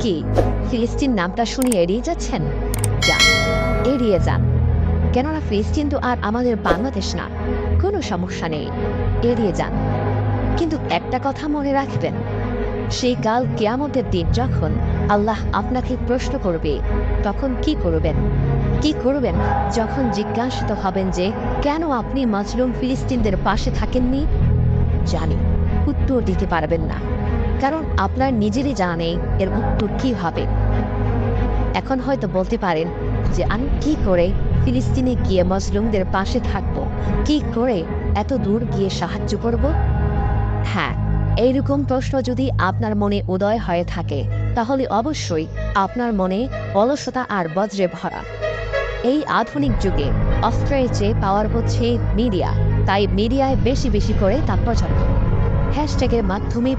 কি ফিলিস্তিন নামটা শুনে এড়িয়ে যাচ্ছেন? যান, এড়িয়ে যান। কেননা ফিলিস্তিন তো আর আমাদের বাংলাদেশ না। কোনো সমস্যা নেই, এড়িয়ে যান। কিন্তু একটা কথা মনে রাখবেন, সেই কাল কিয়ামতের দিন যখন আল্লাহ আপনাকে প্রশ্ন করবে, তখন কি করবেন? কি করবেন যখন জিজ্ঞাসিত হবেন যে কেন আপনি মাজলুম ফিলিস্তিনদের পাশে থাকেননি? জানি উত্তর দিতে পারবেন না, কারণ আপনার নিজেরই জানা নেই এর উত্তর কি হবে। এখন হয়তো বলতে পারেন যে আমি কি করে ফিলিস্তিনে গিয়ে মজলুমদের পাশে থাকব, কি করে এত দূর গিয়ে সাহায্য করব? হ্যাঁ, এইরকম প্রশ্ন যদি আপনার মনে উদয় হয়ে থাকে, তাহলে অবশ্যই আপনার মনে অলসতা আর বজ্রে ভরা। এই আধুনিক যুগে অস্ত্রের চেয়ে পাওয়ার হচ্ছে মিডিয়া, তাই মিডিয়ায় বেশি বেশি করে তা প্রচার করুন। হ্যাশট্যাগের মাধ্যমে